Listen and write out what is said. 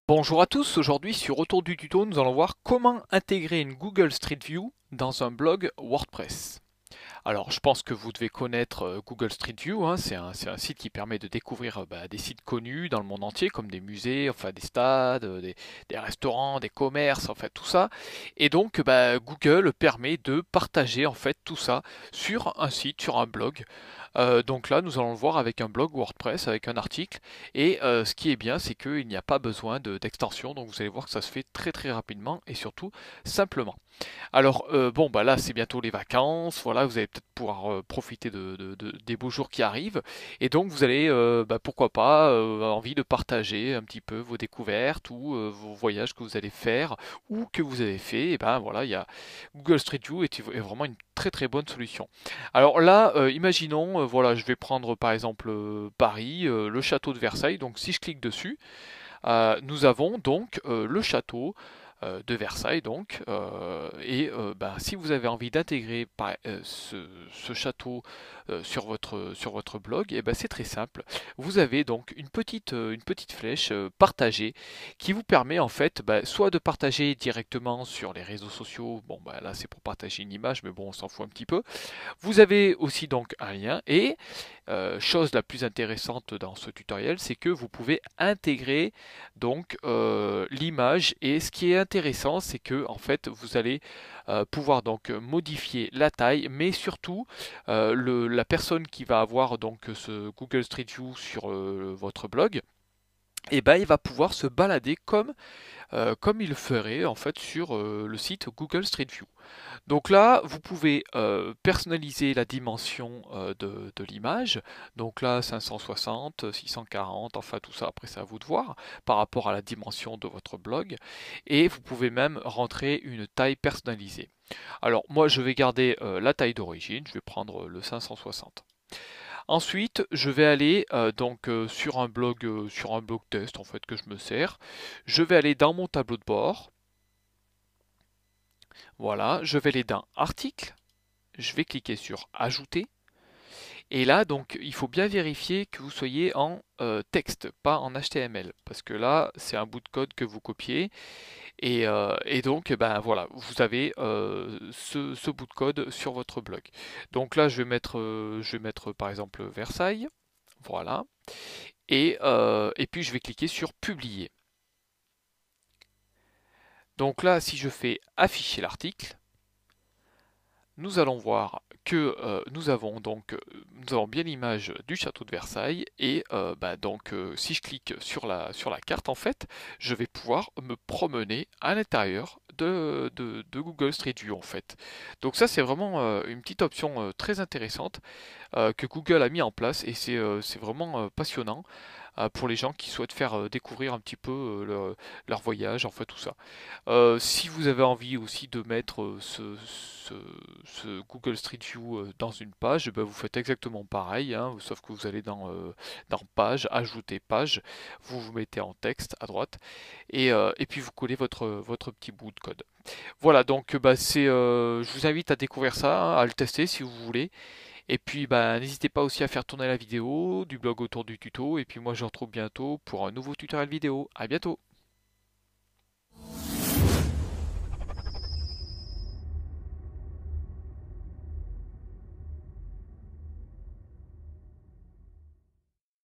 Bonjour à tous, aujourd'hui sur Autour du tuto, nous allons voir comment intégrer une Google Street View dans un blog WordPress. Alors je pense que vous devez connaître Google Street View, hein, c'est un site qui permet de découvrir des sites connus dans le monde entier, comme des musées, enfin des stades, des restaurants, des commerces, enfin tout ça. Et donc Google permet de partager en fait tout ça sur un site, sur un blog. Donc là, nous allons le voir avec un blog WordPress, avec un article. Et ce qui est bien, c'est qu'il n'y a pas besoin d'extension. Donc vous allez voir que ça se fait très très rapidement et surtout simplement. Alors, bon, bah là, c'est bientôt les vacances, voilà, vous allez peut-être pouvoir profiter des beaux jours qui arrivent, et donc vous allez, pourquoi pas, envie de partager un petit peu vos découvertes ou vos voyages que vous allez faire ou que vous avez fait, et ben voilà, il y a Google Street View est vraiment une très très bonne solution. Alors là, imaginons, voilà, je vais prendre par exemple Paris, le château de Versailles, donc si je clique dessus, nous avons donc le château de Versailles donc si vous avez envie d'intégrer ce château sur votre blog, et ben c'est très simple. Vous avez donc une petite flèche partagée qui vous permet en fait soit de partager directement sur les réseaux sociaux. Bon bah là c'est pour partager une image, mais bon on s'en fout un petit peu. Vous avez aussi donc un lien et chose la plus intéressante dans ce tutoriel, c'est que vous pouvez intégrer donc l'image, et ce qui est intéressant, c'est que en fait vous allez pouvoir donc modifier la taille, mais surtout la personne qui va avoir donc ce Google Street View sur votre blog, et ben il va pouvoir se balader comme il le ferait en fait sur le site Google Street View. Donc là, vous pouvez personnaliser la dimension de l'image. Donc là, 560, 640, enfin tout ça, après c'est à vous de voir, par rapport à la dimension de votre blog. Et vous pouvez même rentrer une taille personnalisée. Alors moi, je vais garder la taille d'origine, je vais prendre le 560. Ensuite, je vais aller sur un blog test en fait que je me sers. Je vais aller dans mon tableau de bord. Voilà, je vais aller dans Article. Je vais cliquer sur Ajouter. Et là, donc, il faut bien vérifier que vous soyez en texte, pas en HTML, parce que là, c'est un bout de code que vous copiez, et donc, ben voilà, vous avez ce bout de code sur votre blog. Donc là, je vais mettre par exemple Versailles, voilà, et puis je vais cliquer sur Publier. Donc là, si je fais Afficher l'article, nous allons voir que nous avons bien l'image du château de Versailles, et si je clique sur la carte en fait, je vais pouvoir me promener à l'intérieur de Google Street View en fait. Donc ça c'est vraiment une petite option très intéressante que Google a mis en place, et c'est vraiment passionnant pour les gens qui souhaitent faire découvrir un petit peu leur voyage, en fait tout ça. Si vous avez envie aussi de mettre ce Google Street View dans une page, ben vous faites exactement pareil, hein, sauf que vous allez dans Page, Ajouter page, vous vous mettez en texte à droite, et puis vous collez votre petit bout de code. Voilà, donc je vous invite à découvrir ça, hein, à le tester si vous voulez. Et puis n'hésitez pas aussi à faire tourner la vidéo du blog autour du tuto. Et puis moi je vous retrouve bientôt pour un nouveau tutoriel vidéo. À bientôt!